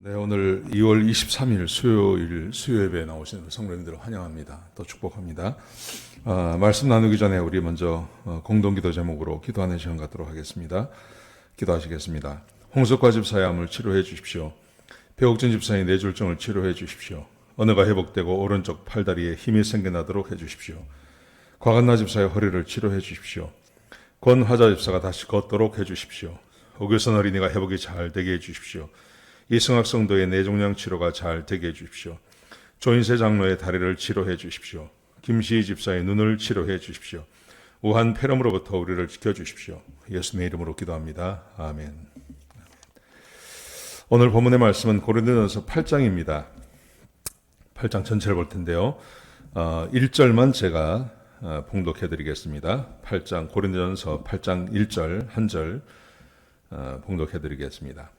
네, 오늘 2월 23일 수요일 수요예배에 나오신 성도님들을 환영합니다. 또 축복합니다. 말씀 나누기 전에 우리 먼저 공동기도 제목으로 기도하는 시간 갖도록 하겠습니다. 기도하시겠습니다. 홍석과 집사의 암을 치료해 주십시오. 배옥진 집사의 뇌졸중을 치료해 주십시오. 언어가 회복되고 오른쪽 팔다리에 힘이 생겨나도록 해 주십시오. 과간나 집사의 허리를 치료해 주십시오. 권화자 집사가 다시 걷도록 해 주십시오. 오규선 어린이가 회복이 잘 되게 해 주십시오. 이승학 성도의 뇌종양 치료가 잘 되게 해주십시오. 조인세 장로의 다리를 치료해 주십시오. 김시희 집사의 눈을 치료해 주십시오. 우한 폐렴으로부터 우리를 지켜주십시오. 예수님의 이름으로 기도합니다. 아멘. 오늘 본문의 말씀은 고린도전서 8장입니다. 8장 전체를 볼 텐데요. 1절만 제가 봉독해 드리겠습니다. 8장 고린도전서 8장 1절 한 절 봉독해 드리겠습니다.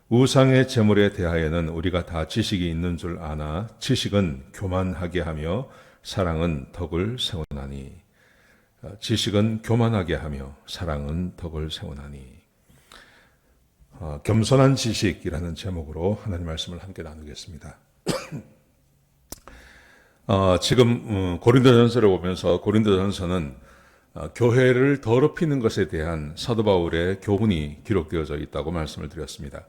우상의 제물에 대하여는 우리가 다 지식이 있는 줄 아나 지식은 교만하게 하며 사랑은 덕을 세우나니. 지식은 교만하게 하며 사랑은 덕을 세우나니. 겸손한 지식이라는 제목으로 하나님 말씀을 함께 나누겠습니다. 지금 고린도전서를 보면서 고린도전서는 교회를 더럽히는 것에 대한 사도 바울의 교훈이 기록되어져 있다고 말씀을 드렸습니다.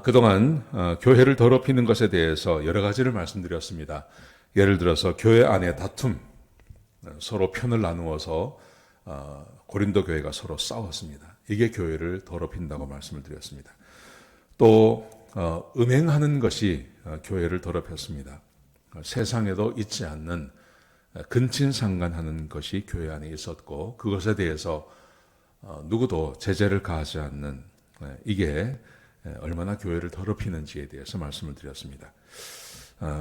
그동안 교회를 더럽히는 것에 대해서 여러 가지를 말씀드렸습니다. 예를 들어서 교회 안에 다툼, 서로 편을 나누어서 고린도 교회가 서로 싸웠습니다. 이게 교회를 더럽힌다고 말씀을 드렸습니다. 또 음행하는 것이 교회를 더럽혔습니다. 세상에도 있지 않는 근친상간하는 것이 교회 안에 있었고 그것에 대해서 누구도 제재를 가하지 않는 이게 얼마나 교회를 더럽히는지에 대해서 말씀을 드렸습니다.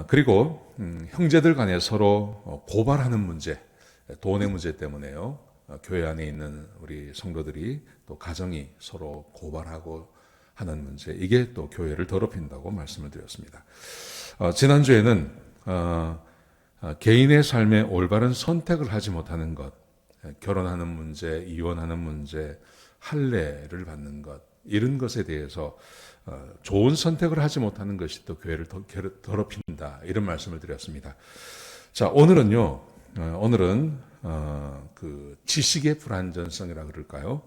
그리고 형제들 간에 서로 고발하는 문제, 돈의 문제 때문에요. 교회 안에 있는 우리 성도들이 또 가정이 서로 고발하고 하는 문제, 이게 또 교회를 더럽힌다고 말씀을 드렸습니다. 지난주에는 개인의 삶에 올바른 선택을 하지 못하는 것, 결혼하는 문제, 이혼하는 문제, 할례를 받는 것, 이런 것에 대해서 좋은 선택을 하지 못하는 것이 또 교회를 더럽힌다, 이런 말씀을 드렸습니다. 자, 오늘은 그 지식의 불완전성이라 그럴까요?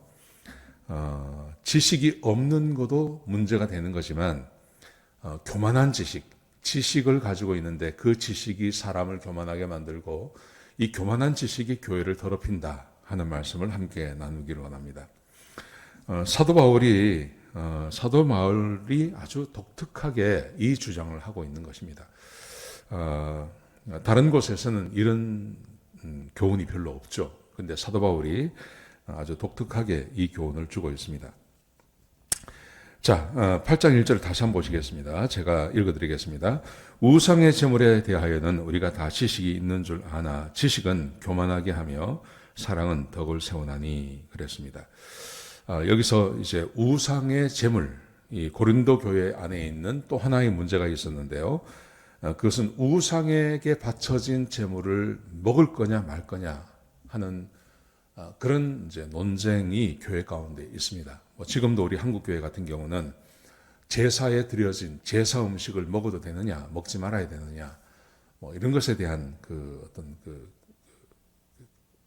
지식이 없는 것도 문제가 되는 거지만 교만한 지식을 가지고 있는데 그 지식이 사람을 교만하게 만들고 이 교만한 지식이 교회를 더럽힌다 하는 말씀을 함께 나누기를 원합니다. 사도 바울이 아주 독특하게 이 주장을 하고 있는 것입니다. 다른 곳에서는 이런 교훈이 별로 없죠. 그런데 사도 바울이 아주 독특하게 이 교훈을 주고 있습니다. 자, 8장 1절을 다시 한번 보시겠습니다. 제가 읽어드리겠습니다. 우상의 제물에 대하여는 우리가 다 지식이 있는 줄 아나 지식은 교만하게 하며 사랑은 덕을 세우나니 그랬습니다. 여기서 이제 우상의 제물, 이 고린도 교회 안에 있는 또 하나의 문제가 있었는데요. 그것은 우상에게 바쳐진 제물을 먹을 거냐 말 거냐 하는 그런 이제 논쟁이 교회 가운데 있습니다. 지금도 우리 한국 교회 같은 경우는 제사에 드려진 제사 음식을 먹어도 되느냐, 먹지 말아야 되느냐, 이런 것에 대한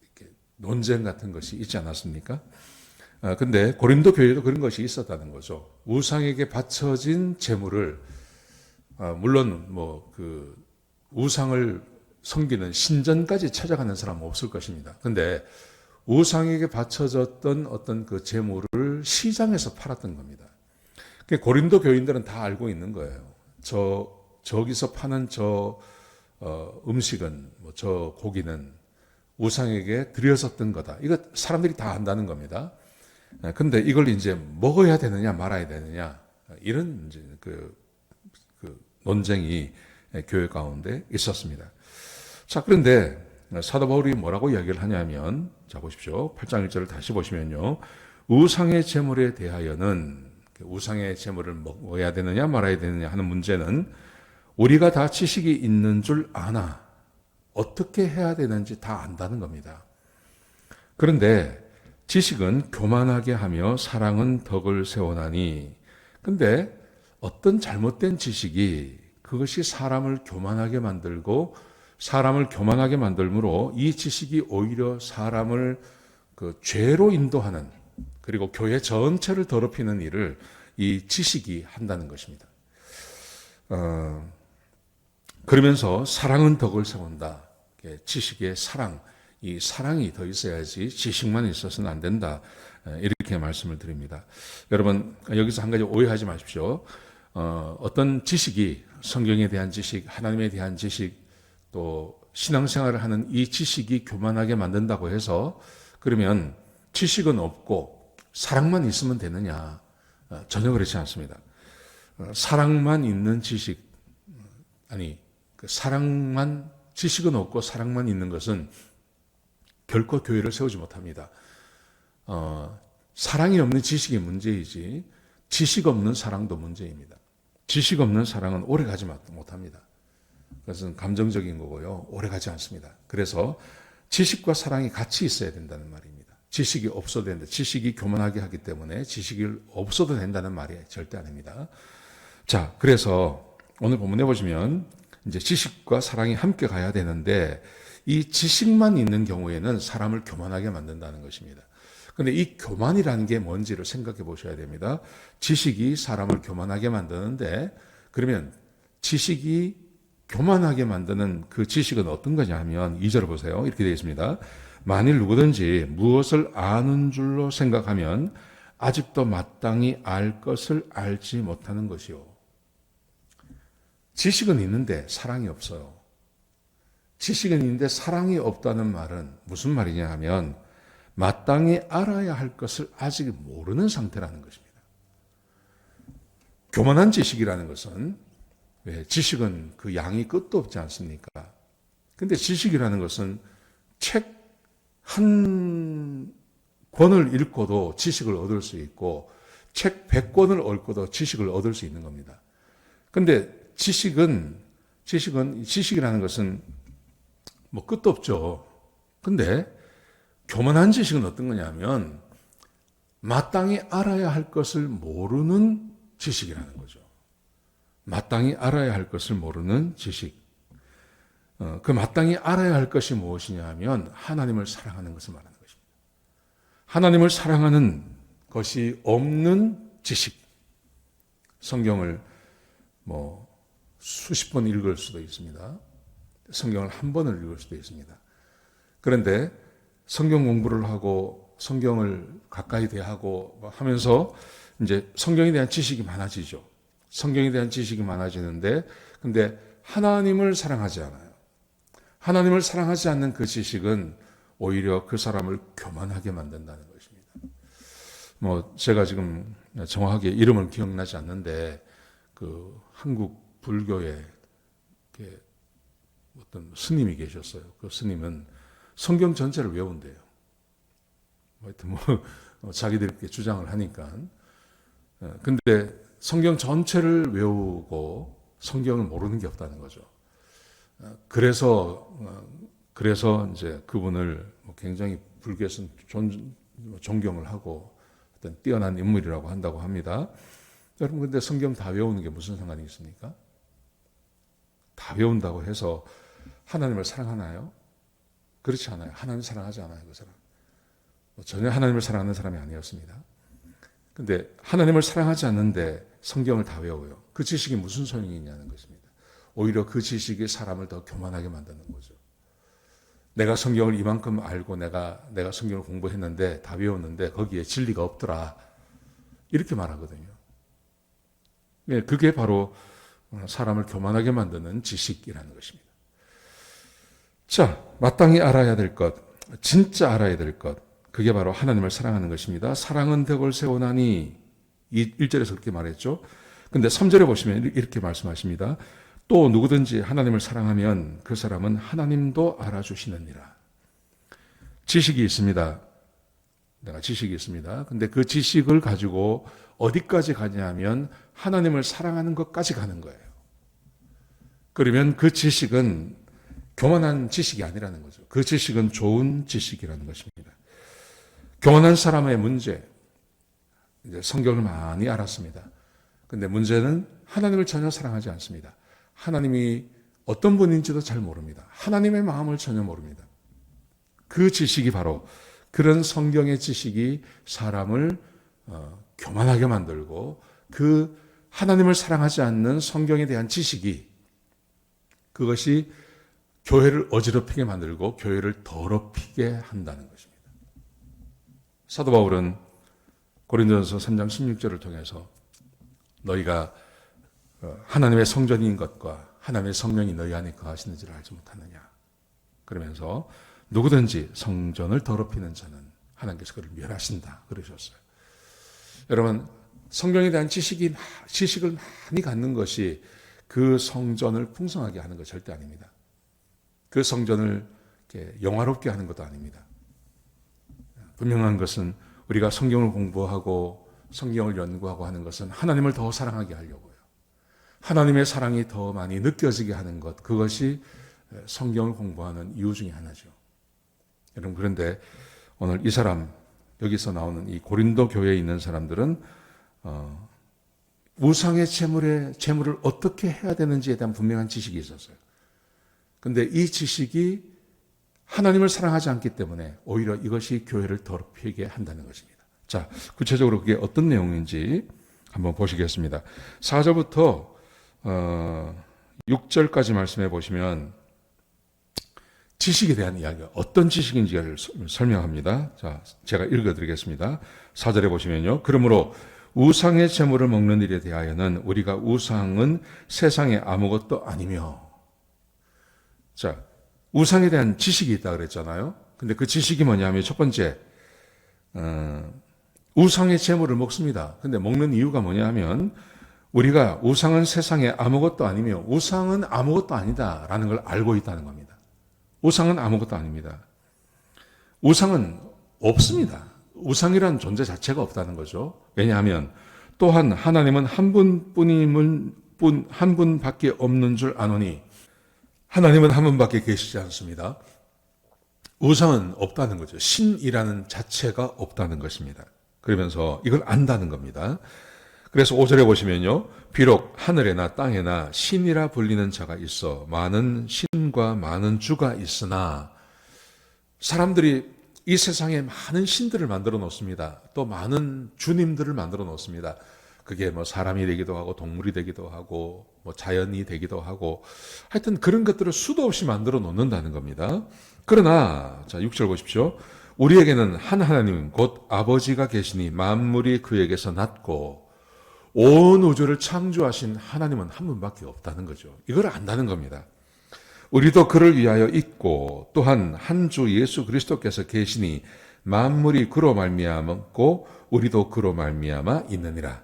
이렇게 논쟁 같은 것이 있지 않았습니까? 근데 고린도 교회도 그런 것이 있었다는 거죠. 우상에게 바쳐진 제물을 물론 우상을 섬기는 신전까지 찾아가는 사람은 없을 것입니다. 근데 우상에게 바쳐졌던 어떤 그 제물을 시장에서 팔았던 겁니다. 고린도 교인들은 다 알고 있는 거예요. 저기서 파는 음식은, 저 고기는 우상에게 드려졌던 거다. 이거 사람들이 다 안다는 겁니다. 근데 이걸 이제 먹어야 되느냐 말아야 되느냐, 이런 이제 그 논쟁이 교회 가운데 있었습니다. 자, 그런데 사도 바울이 뭐라고 이야기를 하냐면, 자, 보십시오. 8장 1절을 다시 보시면요. 우상의 제물에 대하여는, 우상의 제물을 먹어야 되느냐 말아야 되느냐 하는 문제는 우리가 다 지식이 있는 줄 아나, 어떻게 해야 되는지 다 안다는 겁니다. 그런데 지식은 교만하게 하며 사랑은 덕을 세우나니, 근데 어떤 잘못된 지식이 그것이 사람을 교만하게 만들고 사람을 교만하게 만들므로 이 지식이 오히려 사람을 그 죄로 인도하는 그리고 교회 전체를 더럽히는 일을 이 지식이 한다는 것입니다. 그러면서 사랑은 덕을 세운다. 지식의 사랑, 이 사랑이 더 있어야지 지식만 있어서는 안 된다. 이렇게 말씀을 드립니다. 여러분 여기서 한 가지 오해하지 마십시오. 어떤 지식이 성경에 대한 지식, 하나님에 대한 지식, 또 신앙생활을 하는 이 지식이 교만하게 만든다고 해서 그러면 지식은 없고 사랑만 있으면 되느냐? 전혀 그렇지 않습니다. 사랑만 있는 지식, 그 사랑만, 지식은 없고 사랑만 있는 것은 결코 교회를 세우지 못합니다. 사랑이 없는 지식이 문제이지 지식 없는 사랑도 문제입니다. 지식 없는 사랑은 오래 가지 못합니다. 그것은 감정적인 거고요. 오래 가지 않습니다. 그래서 지식과 사랑이 같이 있어야 된다는 말입니다. 지식이 없어도 된다. 지식이 교만하게 하기 때문에 지식이 없어도 된다는 말이 절대 아닙니다. 자, 그래서 오늘 본문에 보시면 이제 지식과 사랑이 함께 가야 되는데 이 지식만 있는 경우에는 사람을 교만하게 만든다는 것입니다. 그런데 이 교만이라는 게 뭔지를 생각해 보셔야 됩니다. 지식이 사람을 교만하게 만드는데 그러면 지식이 교만하게 만드는 그 지식은 어떤 거냐 하면 2절을 보세요. 이렇게 되어 있습니다. 만일 누구든지 무엇을 아는 줄로 생각하면 아직도 마땅히 알 것을 알지 못하는 것이요. 지식은 있는데 사랑이 없어요. 지식은 있는데 사랑이 없다는 말은 무슨 말이냐 하면 마땅히 알아야 할 것을 아직 모르는 상태라는 것입니다. 교만한 지식이라는 것은 지식은 그 양이 끝도 없지 않습니까? 근데 지식이라는 것은 책 한 권을 읽고도 지식을 얻을 수 있고 책 100권을 읽고도 지식을 얻을 수 있는 겁니다. 근데 지식이라는 것은 뭐 끝도 없죠. 근데 교만한 지식은 어떤 거냐면 마땅히 알아야 할 것을 모르는 지식이라는 거죠. 마땅히 알아야 할 것을 모르는 지식. 그 마땅히 알아야 할 것이 무엇이냐 하면 하나님을 사랑하는 것을 말하는 것입니다. 하나님을 사랑하는 것이 없는 지식. 성경을 뭐 수십 번 읽을 수도 있습니다. 성경을 한 번을 읽을 수도 있습니다. 그런데 성경 공부를 하고 성경을 가까이 대하고 하면서 이제 성경에 대한 지식이 많아지죠. 성경에 대한 지식이 많아지는데 근데 하나님을 사랑하지 않아요. 하나님을 사랑하지 않는 그 지식은 오히려 그 사람을 교만하게 만든다는 것입니다. 뭐 제가 지금 정확하게 이름은 기억나지 않는데 그 한국 불교에 어떤 스님이 계셨어요. 그 스님은 성경 전체를 외운대요. 하여튼 자기들끼리 주장을 하니까. 근데 성경 전체를 외우고 성경을 모르는 게 없다는 거죠. 그래서 이제 그분을 굉장히 불교에서는 존경을 하고 어떤 뛰어난 인물이라고 한다고 합니다. 여러분, 근데 성경 다 외우는 게 무슨 상관이 있습니까? 다 외운다고 해서 하나님을 사랑하나요? 그렇지 않아요. 하나님 사랑하지 않아요, 그 사람. 전혀 하나님을 사랑하는 사람이 아니었습니다. 근데 하나님을 사랑하지 않는데 성경을 다 외워요. 그 지식이 무슨 소용이 있냐는 것입니다. 오히려 그 지식이 사람을 더 교만하게 만드는 거죠. 내가 성경을 이만큼 알고 내가 성경을 공부했는데 다 외웠는데 거기에 진리가 없더라. 이렇게 말하거든요. 그게 바로 사람을 교만하게 만드는 지식이라는 것입니다. 자, 마땅히 알아야 될 것, 진짜 알아야 될 것, 그게 바로 하나님을 사랑하는 것입니다. 사랑은 덕을 세우나니 1절에서 그렇게 말했죠. 근데 3절에 보시면 이렇게 말씀하십니다. 또 누구든지 하나님을 사랑하면 그 사람은 하나님도 알아주시느니라. 지식이 있습니다. 내가 지식이 있습니다. 근데 그 지식을 가지고 어디까지 가냐면 하나님을 사랑하는 것까지 가는 거예요. 그러면 그 지식은 교만한 지식이 아니라는 거죠. 그 지식은 좋은 지식이라는 것입니다. 교만한 사람의 문제, 이제 성경을 많이 알았습니다. 근데 문제는 하나님을 전혀 사랑하지 않습니다. 하나님이 어떤 분인지도 잘 모릅니다. 하나님의 마음을 전혀 모릅니다. 그 지식이 바로 그런 성경의 지식이 사람을 교만하게 만들고 그 하나님을 사랑하지 않는 성경에 대한 지식이 그것이 교회를 어지럽히게 만들고 교회를 더럽히게 한다는 것입니다. 사도 바울은 고린도전서 3장 16절을 통해서 너희가 하나님의 성전인 것과 하나님의 성령이 너희 안에 거하시는지를 알지 못하느냐. 그러면서 누구든지 성전을 더럽히는 자는 하나님께서 그를 멸하신다 그러셨어요. 여러분, 성경에 대한 지식을 많이 갖는 것이 그 성전을 풍성하게 하는 것 절대 아닙니다. 그 성전을 영화롭게 하는 것도 아닙니다. 분명한 것은 우리가 성경을 공부하고 성경을 연구하고 하는 것은 하나님을 더 사랑하게 하려고요. 하나님의 사랑이 더 많이 느껴지게 하는 것, 그것이 성경을 공부하는 이유 중에 하나죠. 여러분, 그런데 오늘 이 사람, 여기서 나오는 이 고린도 교회에 있는 사람들은 우상의 제물을 어떻게 해야 되는지에 대한 분명한 지식이 있었어요. 근데 이 지식이 하나님을 사랑하지 않기 때문에 오히려 이것이 교회를 더럽히게 한다는 것입니다. 자, 구체적으로 그게 어떤 내용인지 한번 보시겠습니다. 4절부터 6절까지 말씀해 보시면 지식에 대한 이야기가 어떤 지식인지를 설명합니다. 자, 제가 읽어드리겠습니다. 4절에 보시면요. 그러므로 우상의 제물을 먹는 일에 대하여는 우리가 우상은 세상에 아무것도 아니며. 자, 우상에 대한 지식이 있다 그랬잖아요. 근데 그 지식이 뭐냐면 첫 번째, 우상의 제물을 먹습니다. 근데 먹는 이유가 뭐냐면 우리가 우상은 세상에 아무것도 아니며 우상은 아무것도 아니다라는 걸 알고 있다는 겁니다. 우상은 아무것도 아닙니다. 우상은 없습니다. 우상이란 존재 자체가 없다는 거죠. 왜냐하면 또한 하나님은 한 분밖에 없는 줄 아노니 하나님은 한 분밖에 계시지 않습니다. 우상은 없다는 거죠. 신이라는 자체가 없다는 것입니다. 그러면서 이걸 안다는 겁니다. 그래서 5절에 보시면요. 비록 하늘에나 땅에나 신이라 불리는 자가 있어 많은 신과 많은 주가 있으나 사람들이 이 세상에 많은 신들을 만들어 놓습니다. 또 많은 주님들을 만들어 놓습니다. 그게 뭐 사람이 되기도 하고 동물이 되기도 하고 뭐 자연이 되기도 하고 하여튼 그런 것들을 수도 없이 만들어 놓는다는 겁니다. 그러나 자 6절 보십시오. 우리에게는 한 하나님 곧 아버지가 계시니 만물이 그에게서 났고 온 우주를 창조하신 하나님은 한 분밖에 없다는 거죠. 이걸 안다는 겁니다. 우리도 그를 위하여 있고 또한 한 주 예수 그리스도께서 계시니 만물이 그로 말미암았고 우리도 그로 말미암아 있느니라.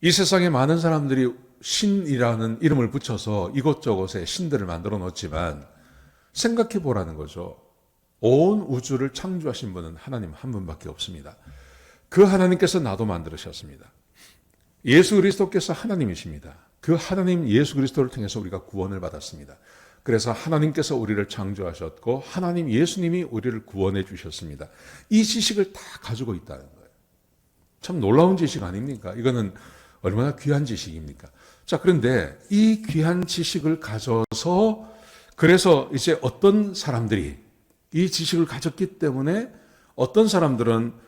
이 세상에 많은 사람들이 신이라는 이름을 붙여서 이곳저곳에 신들을 만들어 놓지만 생각해 보라는 거죠. 온 우주를 창조하신 분은 하나님 한 분밖에 없습니다. 그 하나님께서 나도 만들으셨습니다. 예수 그리스도께서 하나님이십니다. 그 하나님 예수 그리스도를 통해서 우리가 구원을 받았습니다. 그래서 하나님께서 우리를 창조하셨고 하나님 예수님이 우리를 구원해 주셨습니다. 이 지식을 다 가지고 있다는 거예요. 참 놀라운 지식 아닙니까? 이거는 얼마나 귀한 지식입니까? 자, 그런데 이 귀한 지식을 가져서 그래서 이제 어떤 사람들이 이 지식을 가졌기 때문에 어떤 사람들은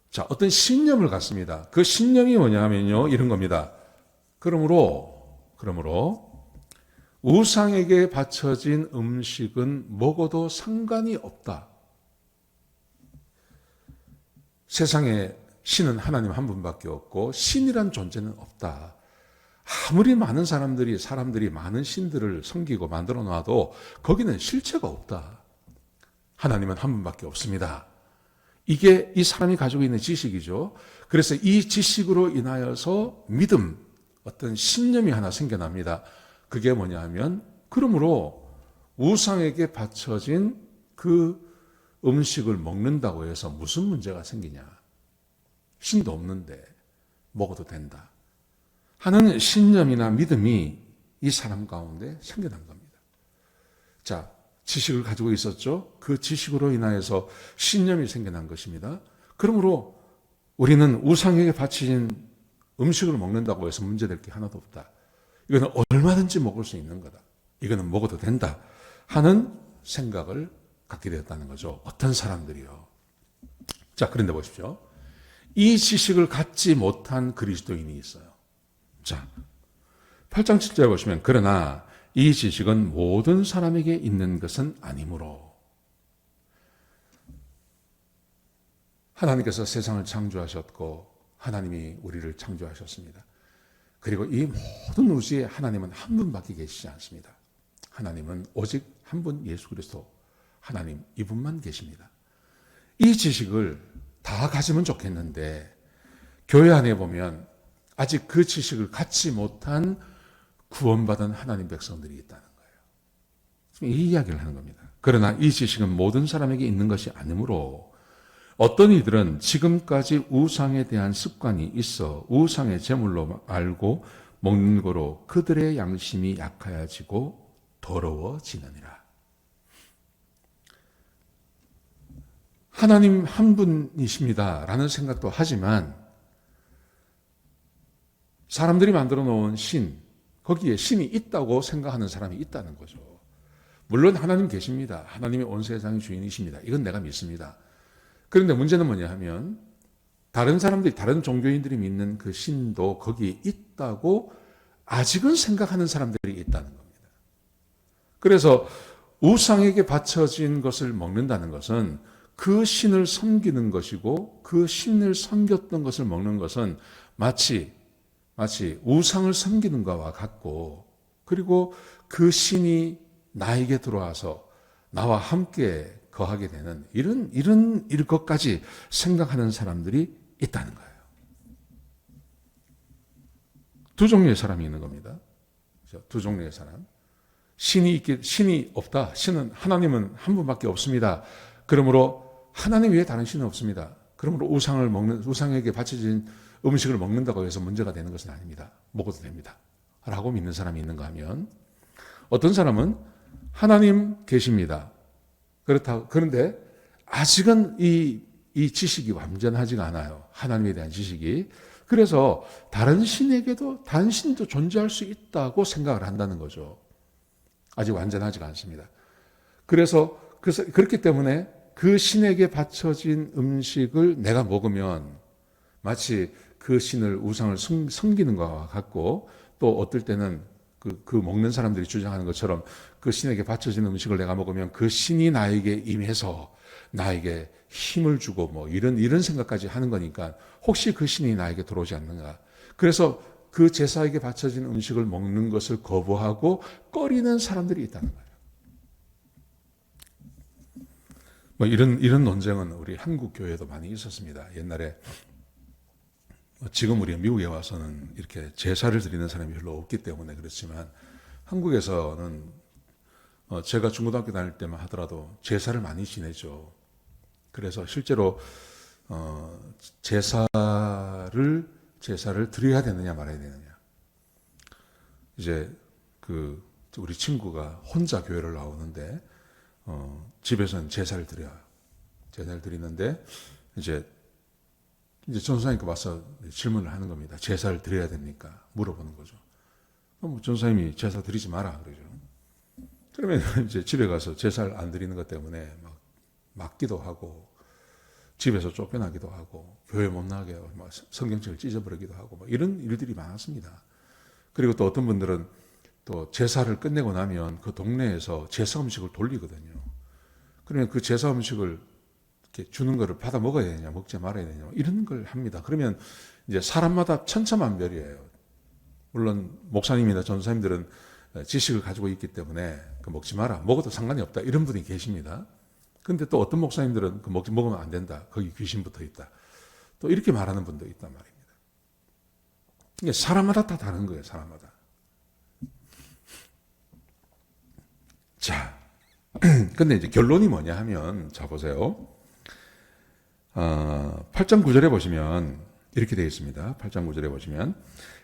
자, 어떤 신념을 갖습니다. 그 신념이 뭐냐면요. 이런 겁니다. 그러므로 우상에게 바쳐진 음식은 먹어도 상관이 없다. 세상에 신은 하나님 한 분밖에 없고 신이란 존재는 없다. 아무리 많은 사람들이 많은 신들을 섬기고 만들어 놔도 거기는 실체가 없다. 하나님은 한 분밖에 없습니다. 이게 이 사람이 가지고 있는 지식이죠. 그래서 이 지식으로 인하여서 믿음, 어떤 신념이 하나 생겨납니다. 그게 뭐냐 하면 그러므로 우상에게 바쳐진 그 음식을 먹는다고 해서 무슨 문제가 생기냐. 신도 없는데 먹어도 된다 하는 신념이나 믿음이 이 사람 가운데 생겨난 겁니다. 자, 지식을 가지고 있었죠. 그 지식으로 인하여서 신념이 생겨난 것입니다. 그러므로 우리는 우상에게 바쳐진 음식을 먹는다고 해서 문제될 게 하나도 없다. 이거는 얼마든지 먹을 수 있는 거다. 이거는 먹어도 된다 하는 생각을 갖게 되었다는 거죠. 어떤 사람들이요. 자, 그런데 보십시오. 이 지식을 갖지 못한 그리스도인이 있어요. 자, 8장 7절에 보시면 그러나 이 지식은 모든 사람에게 있는 것은 아니므로 하나님께서 세상을 창조하셨고 하나님이 우리를 창조하셨습니다. 그리고 이 모든 우주에 하나님은 한 분밖에 계시지 않습니다. 하나님은 오직 한 분 예수 그리스도 하나님 이분만 계십니다. 이 지식을 다 가지면 좋겠는데 교회 안에 보면 아직 그 지식을 갖지 못한 구원받은 하나님 백성들이 있다는 거예요. 이 이야기를 하는 겁니다. 그러나 이 지식은 모든 사람에게 있는 것이 아니므로 어떤 이들은 지금까지 우상에 대한 습관이 있어 우상의 제물로 알고 먹는 거로 그들의 양심이 약하여지고 더러워지느니라. 하나님 한 분이십니다 라는 생각도 하지만 사람들이 만들어 놓은 신, 거기에 신이 있다고 생각하는 사람이 있다는 거죠. 물론 하나님 계십니다. 하나님이 온 세상의 주인이십니다. 이건 내가 믿습니다. 그런데 문제는 뭐냐 하면 다른 사람들이, 다른 종교인들이 믿는 그 신도 거기에 있다고 아직은 생각하는 사람들이 있다는 겁니다. 그래서 우상에게 바쳐진 것을 먹는다는 것은 그 신을 섬기는 것이고 그 신을 섬겼던 것을 먹는 것은 마치 우상을 섬기는 것과 같고 그리고 그 신이 나에게 들어와서 나와 함께 거하게 되는 이런 것까지 생각하는 사람들이 있다는 거예요. 두 종류의 사람이 있는 겁니다. 두 종류의 사람. 신이 없다. 하나님은 한 분밖에 없습니다. 그러므로 하나님 외에 다른 신은 없습니다. 그러므로 우상에게 바쳐진 음식을 먹는다고 해서 문제가 되는 것은 아닙니다. 먹어도 됩니다. 라고 믿는 사람이 있는가 하면 어떤 사람은 하나님 계십니다. 그런데 아직은 이 지식이 완전하지가 않아요. 하나님에 대한 지식이. 그래서 다른 신도 존재할 수 있다고 생각을 한다는 거죠. 아직 완전하지가 않습니다. 그래서 그렇기 때문에 그 신에게 바쳐진 음식을 내가 먹으면 마치 그 신을 우상을 섬기는 것과 같고 또 어떨 때는 그 먹는 사람들이 주장하는 것처럼 그 신에게 바쳐진 음식을 내가 먹으면 그 신이 나에게 임해서 나에게 힘을 주고 뭐 이런 생각까지 하는 거니까 혹시 그 신이 나에게 들어오지 않는가. 그래서 그 제사에게 바쳐진 음식을 먹는 것을 거부하고 꺼리는 사람들이 있다는 거예요. 뭐 이런 논쟁은 우리 한국 교회에도 많이 있었습니다. 옛날에 지금 우리가 미국에 와서는 이렇게 제사를 드리는 사람이 별로 없기 때문에 그렇지만 한국에서는 제가 중고등학교 다닐 때만 하더라도 제사를 많이 지내죠. 그래서 실제로 제사를 드려야 되느냐 말아야 되느냐. 이제 우리 친구가 혼자 교회를 나오는데 집에서는 제사를 드려요. 제사를 드리는데 이제 전사님께 와서 질문을 하는 겁니다. 제사를 드려야 됩니까? 물어보는 거죠. 전사님이 제사 드리지 마라 그러죠. 그러면 이제 집에 가서 제사를 안 드리는 것 때문에 막 맞기도 하고 집에서 쫓겨나기도 하고 교회 못 나가게 하고 성경책을 찢어버리기도 하고 뭐 이런 일들이 많았습니다. 그리고 또 어떤 분들은 또 제사를 끝내고 나면 그 동네에서 제사 음식을 돌리거든요. 그러면 그 제사 음식을 이렇게 주는 거를 받아 먹어야 되냐, 먹지 말아야 되냐, 이런 걸 합니다. 그러면 이제 사람마다 천차만별이에요. 물론 목사님이나 전사님들은 지식을 가지고 있기 때문에 먹지 마라, 먹어도 상관이 없다, 이런 분이 계십니다. 근데 또 어떤 목사님들은 먹으면 안 된다, 거기 귀신 붙어 있다, 또 이렇게 말하는 분도 있단 말입니다. 이게 사람마다 다 다른 거예요, 사람마다. 자, 근데 이제 결론이 뭐냐 하면, 자 보세요. 8장 9절에 보시면 이렇게 되어 있습니다. 8장 9절에 보시면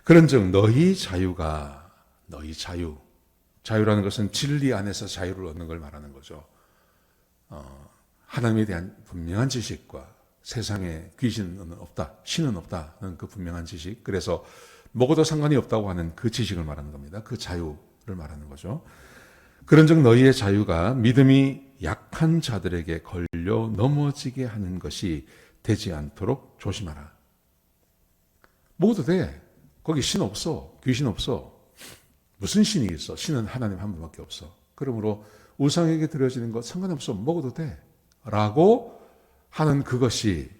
그런즉 너희 자유라는 것은 진리 안에서 자유를 얻는 걸 말하는 거죠. 하나님에 대한 분명한 지식과 세상에 귀신은 없다, 신은 없다는 그 분명한 지식. 그래서 먹어도 상관이 없다고 하는 그 지식을 말하는 겁니다. 그 자유를 말하는 거죠. 그런즉 너희의 자유가 믿음이 약한 자들에게 걸려 넘어지게 하는 것이 되지 않도록 조심하라. 먹어도 돼. 거기 신 없어. 귀신 없어. 무슨 신이 있어? 신은 하나님 한 분밖에 없어. 그러므로 우상에게 드려지는 것 상관없어. 먹어도 돼. 라고 하는 그것이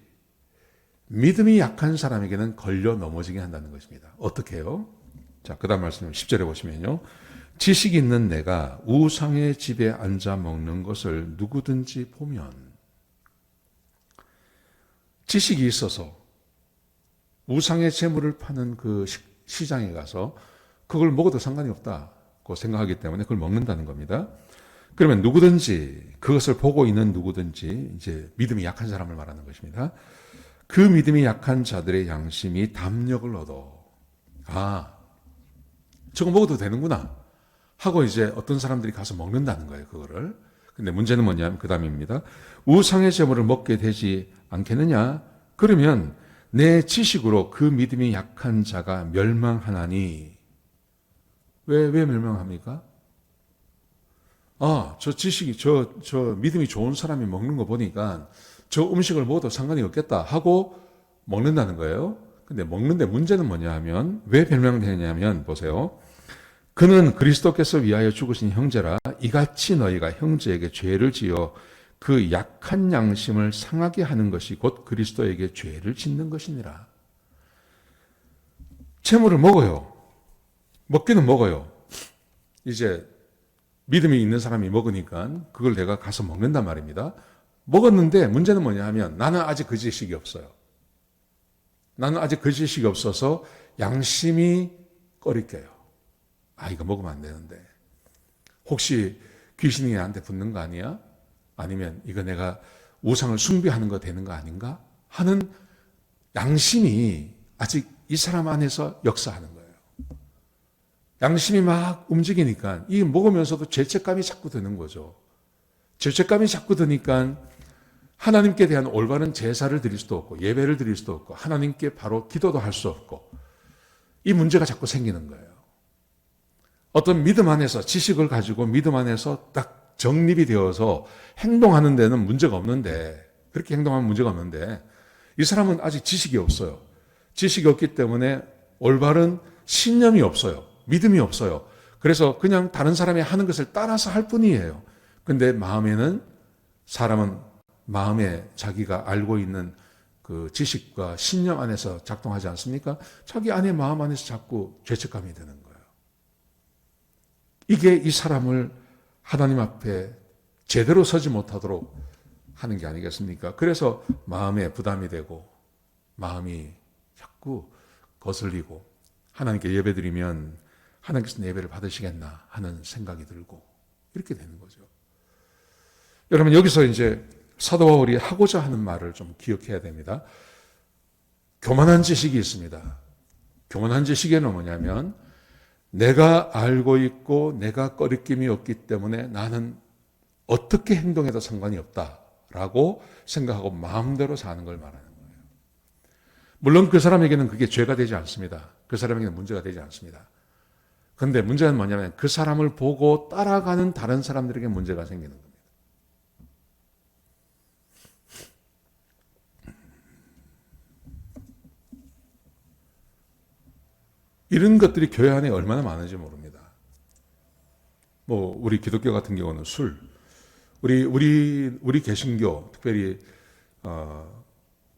믿음이 약한 사람에게는 걸려 넘어지게 한다는 것입니다. 어떻게 해요? 자, 그 다음 말씀 10절에 보시면요. 지식 있는 내가 우상의 집에 앉아 먹는 것을 누구든지 보면, 지식이 있어서 우상의 재물을 파는 그 시장에 가서 그걸 먹어도 상관이 없다고 생각하기 때문에 그걸 먹는다는 겁니다. 그러면 누구든지, 그것을 보고 있는 누구든지, 이제 믿음이 약한 사람을 말하는 것입니다. 그 믿음이 약한 자들의 양심이 담력을 얻어. 아, 저거 먹어도 되는구나 하고 이제 어떤 사람들이 가서 먹는다는 거예요, 그거를. 근데 문제는 뭐냐면 그 다음입니다. 우상의 재물을 먹게 되지 않겠느냐? 그러면 내 지식으로 그 믿음이 약한 자가 멸망하나니. 왜 멸망합니까? 아, 저 지식이, 저 믿음이 좋은 사람이 먹는 거 보니까 저 음식을 먹어도 상관이 없겠다 하고 먹는다는 거예요. 근데 먹는데 문제는 뭐냐 하면, 왜 멸망되냐면, 보세요. 그는 그리스도께서 위하여 죽으신 형제라. 이같이 너희가 형제에게 죄를 지어 그 약한 양심을 상하게 하는 것이 곧 그리스도에게 죄를 짓는 것이니라. 채물을 먹어요. 먹기는 먹어요. 이제 믿음이 있는 사람이 먹으니까 그걸 내가 가서 먹는단 말입니다. 먹었는데 문제는 뭐냐 하면, 나는 아직 그 지식이 없어요. 나는 아직 그 지식이 없어서 양심이 꺼리껴요. 아, 이거 먹으면 안 되는데. 혹시 귀신이 나한테 붙는 거 아니야? 아니면 이거 내가 우상을 숭배하는 거 되는 거 아닌가? 하는 양심이 아직 이 사람 안에서 역사하는 거예요. 양심이 막 움직이니까 이 먹으면서도 죄책감이 자꾸 드는 거죠. 죄책감이 자꾸 드니까 하나님께 대한 올바른 제사를 드릴 수도 없고 예배를 드릴 수도 없고 하나님께 바로 기도도 할 수 없고, 이 문제가 자꾸 생기는 거예요. 어떤 믿음 안에서, 지식을 가지고 믿음 안에서 딱 정립이 되어서 행동하는 데는 문제가 없는데, 그렇게 행동하면 문제가 없는데, 이 사람은 아직 지식이 없어요. 지식이 없기 때문에 올바른 신념이 없어요. 믿음이 없어요. 그래서 그냥 다른 사람이 하는 것을 따라서 할 뿐이에요. 근데 사람은 마음에 자기가 알고 있는 그 지식과 신념 안에서 작동하지 않습니까? 자기 안에 마음 안에서 자꾸 죄책감이 드는 거예요. 이게 이 사람을 하나님 앞에 제대로 서지 못하도록 하는 게 아니겠습니까? 그래서 마음에 부담이 되고 마음이 자꾸 거슬리고, 하나님께 예배드리면 하나님께서 내 예배를 받으시겠나 하는 생각이 들고, 이렇게 되는 거죠. 여러분, 여기서 이제 사도 바울이 하고자 하는 말을 좀 기억해야 됩니다. 교만한 지식이 있습니다. 교만한 지식에는 뭐냐면, 내가 알고 있고 내가 꺼리낌이 없기 때문에 나는 어떻게 행동해도 상관이 없다라고 생각하고 마음대로 사는 걸 말하는 거예요. 물론 그 사람에게는 그게 죄가 되지 않습니다. 그 사람에게는 문제가 되지 않습니다. 그런데 문제는 뭐냐면, 그 사람을 보고 따라가는 다른 사람들에게 문제가 생기는 겁니다. 이런 것들이 교회 안에 얼마나 많은지 모릅니다. 우리 기독교 같은 경우는 술, 우리 개신교, 특별히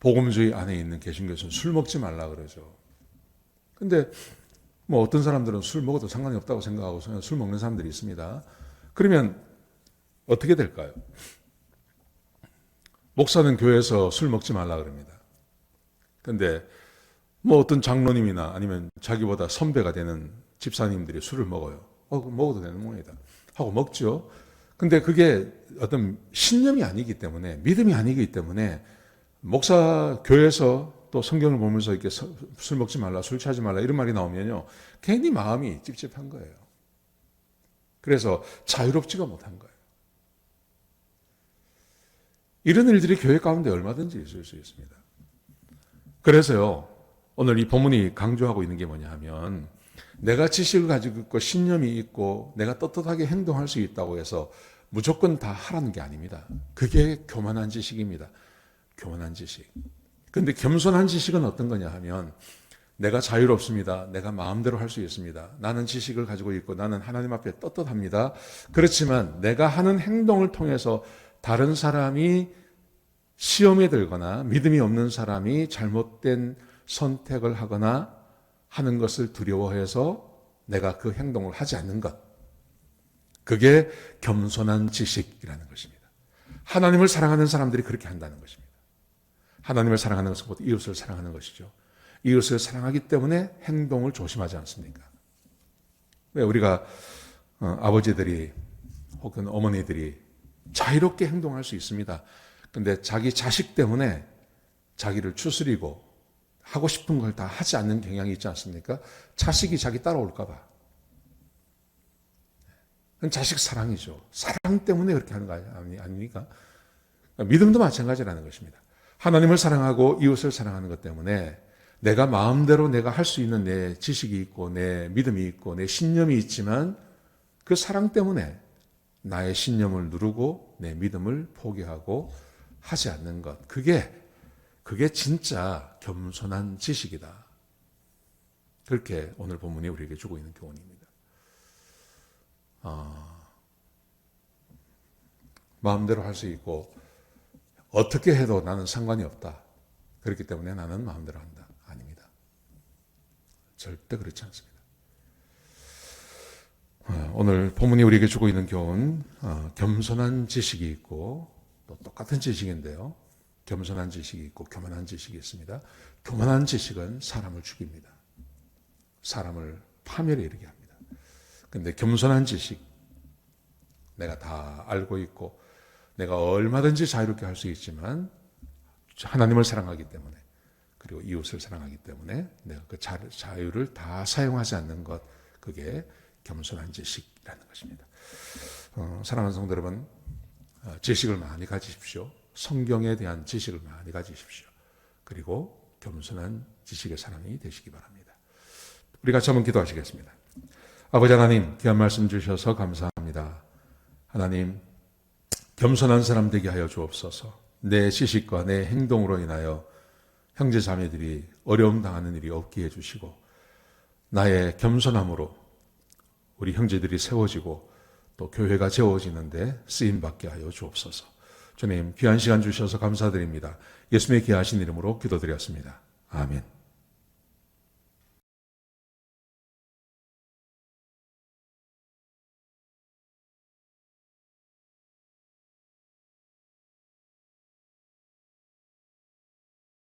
복음주의 안에 있는 개신교에서는 술 먹지 말라 그러죠. 근데 어떤 사람들은 술 먹어도 상관이 없다고 생각하고 술 먹는 사람들이 있습니다. 그러면 어떻게 될까요? 목사는 교회에서 술 먹지 말라 그럽니다. 근데 어떤 장로님이나 아니면 자기보다 선배가 되는 집사님들이 술을 먹어요. 먹어도 되는 모양이다 하고 먹죠. 근데 그게 어떤 신념이 아니기 때문에, 믿음이 아니기 때문에, 목사 교회에서 또 성경을 보면서 이렇게 술 먹지 말라, 술 취하지 말라 이런 말이 나오면요, 괜히 마음이 찝찝한 거예요. 그래서 자유롭지가 못한 거예요. 이런 일들이 교회 가운데 얼마든지 있을 수 있습니다. 그래서요, 오늘 이 본문이 강조하고 있는 게 뭐냐 하면, 내가 지식을 가지고 있고 신념이 있고 내가 떳떳하게 행동할 수 있다고 해서 무조건 다 하라는 게 아닙니다. 그게 교만한 지식입니다. 교만한 지식. 그런데 겸손한 지식은 어떤 거냐 하면, 내가 자유롭습니다. 내가 마음대로 할 수 있습니다. 나는 지식을 가지고 있고 나는 하나님 앞에 떳떳합니다. 그렇지만 내가 하는 행동을 통해서 다른 사람이 시험에 들거나 믿음이 없는 사람이 잘못된 선택을 하거나 하는 것을 두려워해서 내가 그 행동을 하지 않는 것. 그게 겸손한 지식이라는 것입니다. 하나님을 사랑하는 사람들이 그렇게 한다는 것입니다. 하나님을 사랑하는 것은 곧 이웃을 사랑하는 것이죠. 이웃을 사랑하기 때문에 행동을 조심하지 않습니까? 왜 우리가 아버지들이 혹은 어머니들이 자유롭게 행동할 수 있습니다. 근데 자기 자식 때문에 자기를 추스리고 하고 싶은 걸 다 하지 않는 경향이 있지 않습니까? 자식이 자기 따라올까 봐. 그건 자식 사랑이죠. 사랑 때문에 그렇게 하는 거 아닙니까? 믿음도 마찬가지라는 것입니다. 하나님을 사랑하고 이웃을 사랑하는 것 때문에 내가 마음대로 내가 할 수 있는 내 지식이 있고 내 믿음이 있고 내 신념이 있지만 그 사랑 때문에 나의 신념을 누르고 내 믿음을 포기하고 하지 않는 것. 그게 진짜 겸손한 지식이다. 그렇게 오늘 본문이 우리에게 주고 있는 교훈입니다. 마음대로 할 수 있고 어떻게 해도 나는 상관이 없다. 그렇기 때문에 나는 마음대로 한다. 아닙니다. 절대 그렇지 않습니다. 오늘 본문이 우리에게 주고 있는 교훈, 겸손한 지식이 있고 또 똑같은 지식인데요. 겸손한 지식이 있고 교만한 지식이 있습니다. 교만한 지식은 사람을 죽입니다. 사람을 파멸에 이르게 합니다. 그런데 겸손한 지식, 내가 다 알고 있고 내가 얼마든지 자유롭게 할 수 있지만 하나님을 사랑하기 때문에 그리고 이웃을 사랑하기 때문에 내가 그 자유를 다 사용하지 않는 것, 그게 겸손한 지식이라는 것입니다. 사랑하는 성도 여러분, 지식을 많이 가지십시오. 성경에 대한 지식을 많이 가지십시오. 그리고 겸손한 지식의 사람이 되시기 바랍니다. 우리 같이 한번 기도하시겠습니다. 아버지 하나님, 귀한 말씀 주셔서 감사합니다. 하나님, 겸손한 사람 되게 하여 주옵소서. 내 지식과 내 행동으로 인하여 형제 자매들이 어려움 당하는 일이 없게 해주시고 나의 겸손함으로 우리 형제들이 세워지고 또 교회가 재워지는데 쓰임받게 하여 주옵소서. 주님, 귀한 시간 주셔서 감사드립니다. 예수님의 귀하신 이름으로 기도드렸습니다. 아멘.